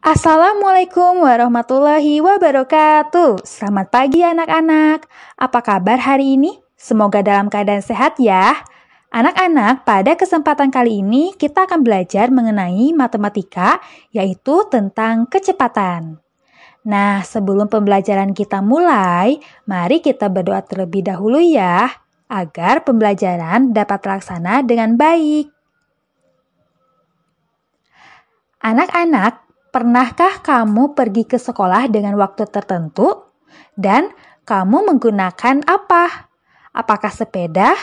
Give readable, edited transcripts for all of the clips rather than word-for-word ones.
Assalamualaikum warahmatullahi wabarakatuh. Selamat pagi anak-anak. Apa kabar hari ini? Semoga dalam keadaan sehat ya. Anak-anak, pada kesempatan kali ini kita akan belajar mengenai matematika, yaitu tentang kecepatan. Nah, sebelum pembelajaran kita mulai, mari kita berdoa terlebih dahulu ya, agar pembelajaran dapat terlaksana dengan baik. Anak-anak, pernahkah kamu pergi ke sekolah dengan waktu tertentu? Dan kamu menggunakan apa? Apakah sepeda,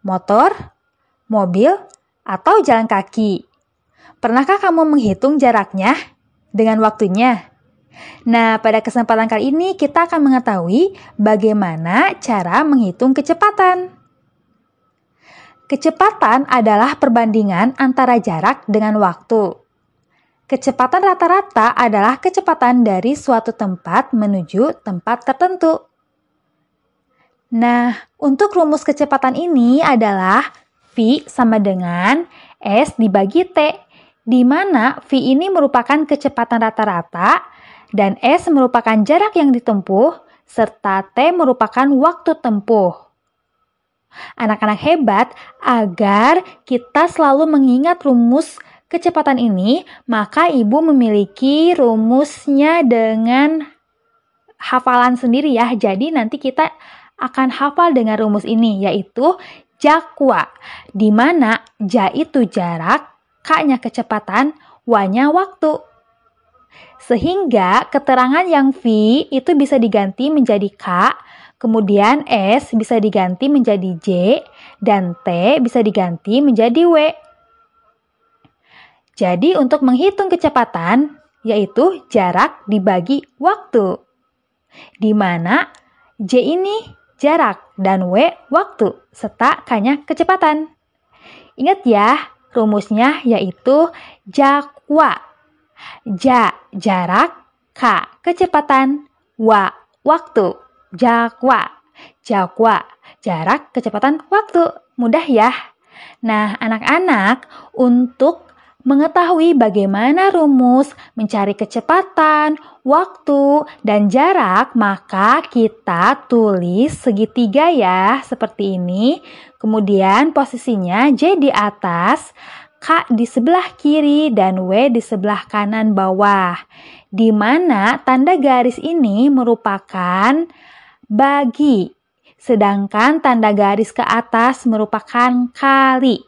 motor, mobil, atau jalan kaki? Pernahkah kamu menghitung jaraknya dengan waktunya? Nah, pada kesempatan kali ini kita akan mengetahui bagaimana cara menghitung kecepatan. Kecepatan adalah perbandingan antara jarak dengan waktu. Kecepatan rata-rata adalah kecepatan dari suatu tempat menuju tempat tertentu. Nah, untuk rumus kecepatan ini adalah V sama dengan S dibagi T, di mana V ini merupakan kecepatan rata-rata dan S merupakan jarak yang ditempuh, serta T merupakan waktu tempuh. Anak-anak hebat, agar kita selalu mengingat rumus kecepatan ini, maka ibu memiliki rumusnya dengan hafalan sendiri ya. Jadi nanti kita akan hafal dengan rumus ini, yaitu jakwa, di mana ja itu jarak, k-nya kecepatan, w-nya waktu. Sehingga keterangan yang V itu bisa diganti menjadi K, kemudian S bisa diganti menjadi J, dan T bisa diganti menjadi W. Jadi untuk menghitung kecepatan, yaitu jarak dibagi waktu. Di mana J ini jarak dan W waktu, serta K-nya kecepatan. Ingat ya, rumusnya yaitu jakwa. Ja, jarak, K, kecepatan, W, waktu. Jakwa. Jakwa, jarak, kecepatan, waktu. Mudah ya? Nah, anak-anak, untuk mengetahui bagaimana rumus mencari kecepatan, waktu, dan jarak, maka kita tulis segitiga ya, seperti ini. Kemudian posisinya J di atas, K di sebelah kiri, dan W di sebelah kanan bawah. Di mana tanda garis ini merupakan bagi, sedangkan tanda garis ke atas merupakan kali.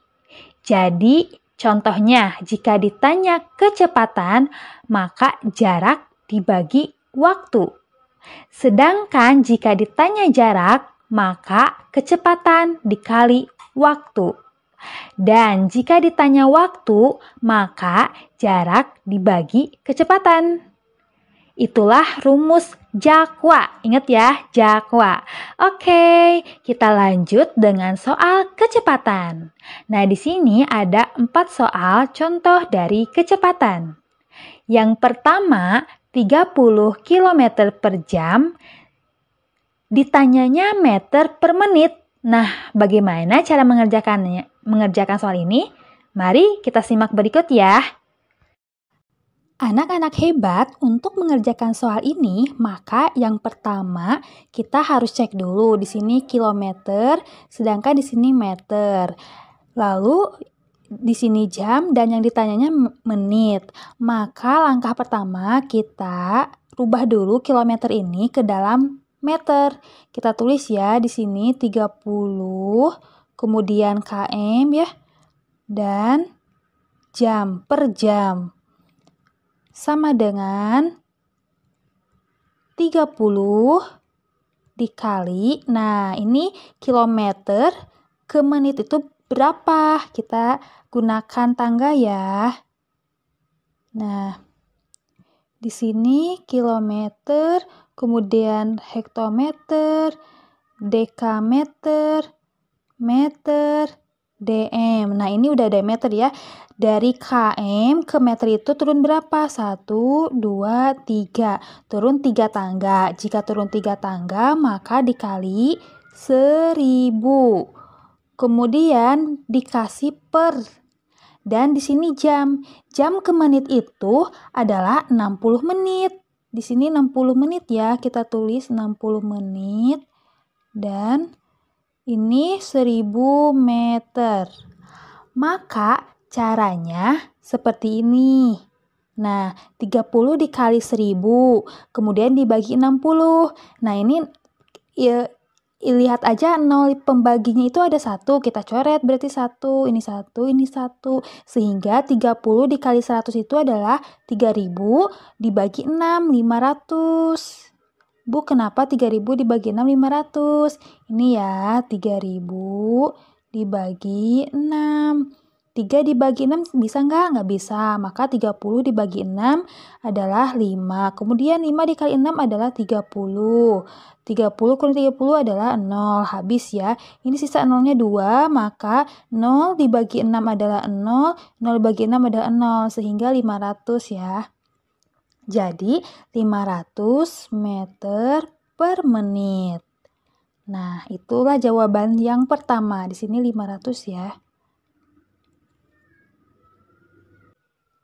Jadi, contohnya, jika ditanya kecepatan, maka jarak dibagi waktu. Sedangkan jika ditanya jarak, maka kecepatan dikali waktu. Dan jika ditanya waktu, maka jarak dibagi kecepatan. Itulah rumus jakwa. Ingat ya, jakwa. Oke, kita lanjut dengan soal kecepatan. Nah, di sini ada 4 soal contoh dari kecepatan. Yang pertama, 30 km per jam, ditanyanya meter per menit. Nah, bagaimana cara mengerjakan soal ini? Mari kita simak berikut ya. Anak-anak hebat, untuk mengerjakan soal ini, maka yang pertama kita harus cek dulu di sini kilometer, sedangkan di sini meter. Lalu di sini jam dan yang ditanyanya menit. Maka langkah pertama kita rubah dulu kilometer ini ke dalam meter. Kita tulis ya di sini 30, kemudian km ya, dan jam per jam. Sama dengan 30 dikali, nah ini kilometer ke menit itu berapa? Kita gunakan tangga ya. Nah, di sini kilometer, kemudian hektometer, dekameter, meter, dm. Nah, ini udah ada meter ya. Dari km ke meter itu turun berapa? 1, 2, 3. Turun 3 tangga. Jika turun 3 tangga, maka dikali 1000. Kemudian dikasih per. Dan di sini jam. Jam ke menit itu adalah 60 menit. Di sini 60 menit ya, kita tulis 60 menit. Dan ini 1000 meter. Maka caranya seperti ini. Nah, 30 dikali 1000, kemudian dibagi 60. Nah, ini ya, lihat aja nol pembaginya itu ada 1, kita coret berarti 1, ini 1, ini 1. Sehingga 30 dikali 100 itu adalah 3000 dibagi 6, 500. Bu, kenapa 3000 dibagi 6, 500? Ini ya, 3000 dibagi 6. 3 dibagi 6 bisa nggak? Nggak bisa. Maka 30 dibagi 6 adalah 5. Kemudian 5 dikali 6 adalah 30. 30 kurang 30 adalah 0. Habis ya. Ini sisa 0-nya 2, maka 0 dibagi 6 adalah 0. 0 dibagi 6 adalah 0. Sehingga 500 ya. Jadi 500 meter per menit. Nah, itulah jawaban yang pertama. Di sini 500 ya.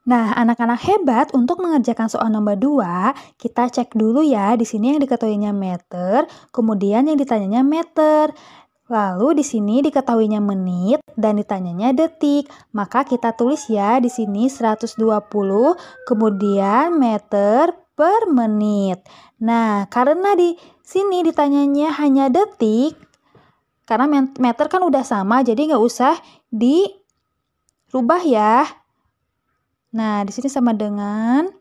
Nah, anak-anak hebat, untuk mengerjakan soal nomor 2, kita cek dulu ya. Di sini yang diketahuinya meter, kemudian yang ditanyanya meter. Lalu di sini diketahuinya menit dan ditanyanya detik. Maka kita tulis ya di sini 120, kemudian meter per menit. Nah, karena di sini ditanyanya hanya detik, karena meter kan udah sama, jadi nggak usah dirubah ya. Nah, di sini sama dengan,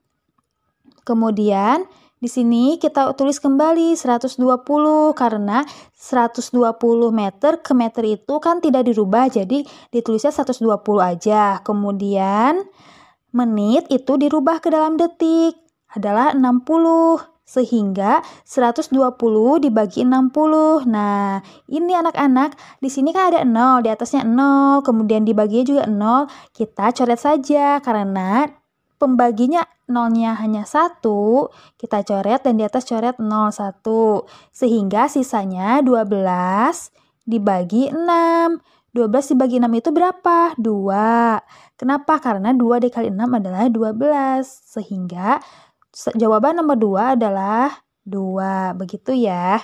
kemudian di sini kita tulis kembali 120 karena 120 meter ke meter itu kan tidak dirubah, jadi ditulisnya 120 aja. Kemudian menit itu dirubah ke dalam detik adalah 60. Sehingga 120 dibagi 60. Nah, ini anak-anak, di sini kan ada 0, di atasnya 0, kemudian dibaginya juga 0. Kita coret saja karena pembaginya nolnya hanya 1, kita coret dan di atas coret 0, 1. Sehingga sisanya 12 dibagi 6. 12 dibagi 6 itu berapa? 2. Kenapa? Karena 2 dikali 6 adalah 12. Sehingga jawaban nomor 2 adalah 2. Begitu ya.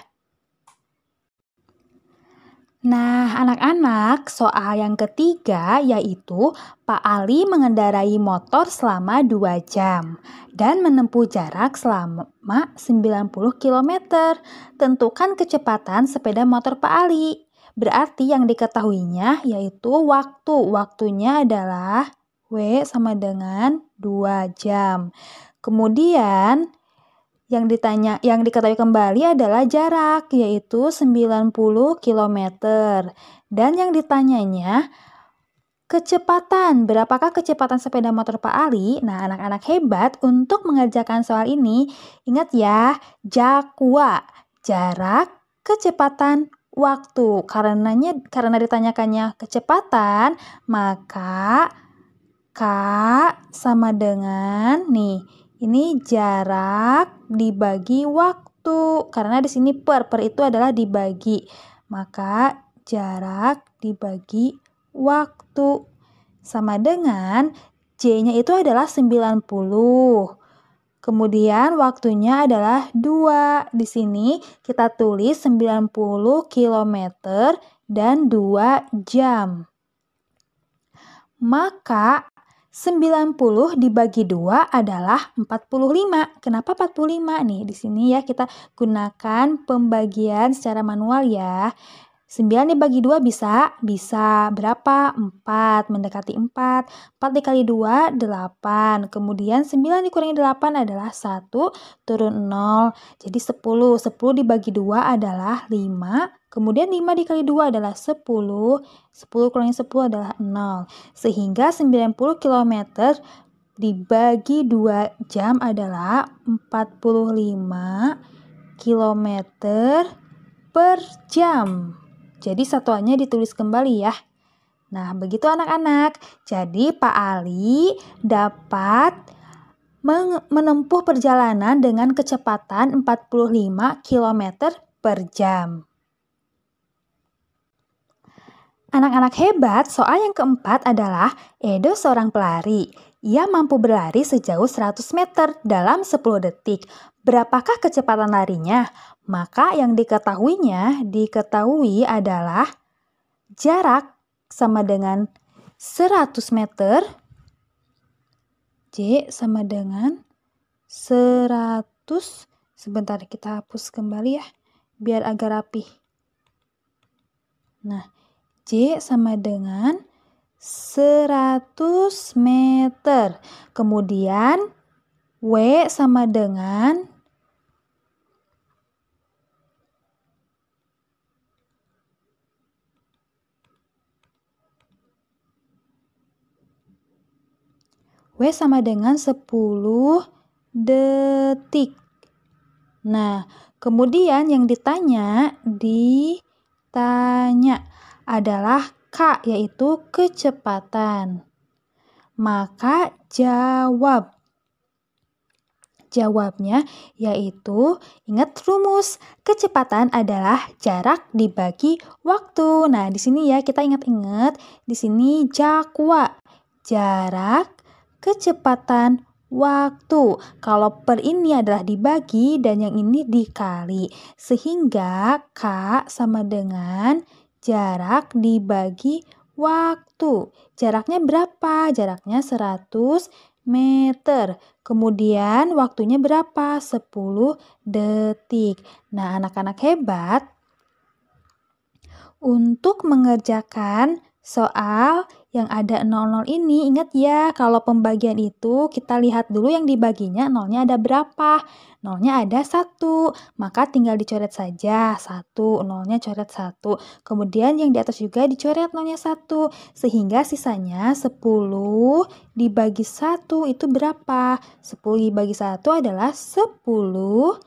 Nah, anak-anak, soal yang ketiga yaitu Pak Ali mengendarai motor selama 2 jam dan menempuh jarak selama 90 km. Tentukan kecepatan sepeda motor Pak Ali. Berarti yang diketahuinya yaitu waktu. Waktunya adalah W sama dengan 2 jam. Kemudian yang diketahui kembali adalah jarak, yaitu 90 km. Dan yang ditanyanya kecepatan. Berapakah kecepatan sepeda motor Pak Ali? Nah, anak-anak hebat, untuk mengerjakan soal ini, ingat ya, jakwa, jarak, kecepatan, waktu. Karena ditanyakannya kecepatan, maka K sama dengan ini jarak dibagi waktu. Karena di sini per itu adalah dibagi. Maka jarak dibagi waktu. Sama dengan J-nya itu adalah 90. Kemudian waktunya adalah 2. Di sini kita tulis 90 km dan 2 jam. Maka 90 dibagi 2 adalah 45. Kenapa 45 nih? Di sini ya kita gunakan pembagian secara manual ya. 9 dibagi 2 bisa? Bisa. Berapa? 4. Mendekati 4. 4 dikali 2, 8. Kemudian 9 dikurangi 8 adalah 1, turun 0. Jadi 10. 10 dibagi 2 adalah 5. Kemudian 5 dikali 2 adalah 10. 10 kurangi 10 adalah 0. Sehingga 90 km dibagi 2 jam adalah 45 km per jam. Jadi satuannya ditulis kembali ya. Nah, begitu anak-anak. Jadi Pak Ali dapat menempuh perjalanan dengan kecepatan 45 km per jam. Anak-anak hebat, soal yang keempat adalah Edo seorang pelari. Ia mampu berlari sejauh 100 meter dalam 10 detik. Berapakah kecepatan larinya? Maka yang diketahui adalah jarak sama dengan 100 meter. J sama dengan 100. Sebentar kita hapus kembali ya, biar agak rapi. Nah, J sama dengan 100 meter. Kemudian W sama dengan W sama dengan 10 detik. Nah, kemudian yang ditanya adalah K, yaitu kecepatan. Maka jawabnya yaitu, ingat rumus, kecepatan adalah jarak dibagi waktu. Nah, di sini ya kita ingat-ingat, di sini jakwa, jarak, kecepatan, waktu. Kalau per ini adalah dibagi dan yang ini dikali. Sehingga K sama dengan jarak dibagi waktu. Jaraknya berapa? Jaraknya 100 meter. Kemudian waktunya berapa? 10 detik. Nah, anak-anak hebat, untuk mengerjakan soal yang ada 00 ini, ingat ya, kalau pembagian itu kita lihat dulu yang dibaginya nolnya ada berapa. Nolnya ada 1, maka tinggal dicoret saja 1, nolnya coret 1. Kemudian yang di atas juga dicoret nolnya 1, sehingga sisanya 10 dibagi 1 itu berapa? 10 dibagi 1 adalah 10.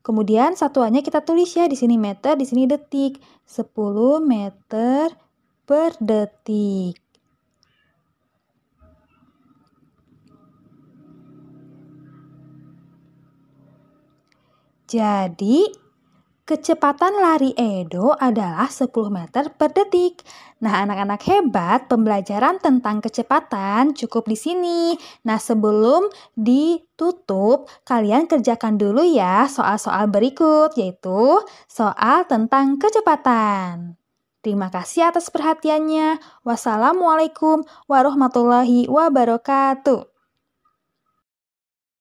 Kemudian satuannya kita tulis ya, di sini meter, di sini detik. 10 meter per detik. Jadi, kecepatan lari Edo adalah 10 meter per detik. Nah, anak-anak hebat, pembelajaran tentang kecepatan cukup di sini. Nah, sebelum ditutup, kalian kerjakan dulu ya soal-soal berikut, yaitu soal tentang kecepatan. Terima kasih atas perhatiannya. Wassalamualaikum warahmatullahi wabarakatuh.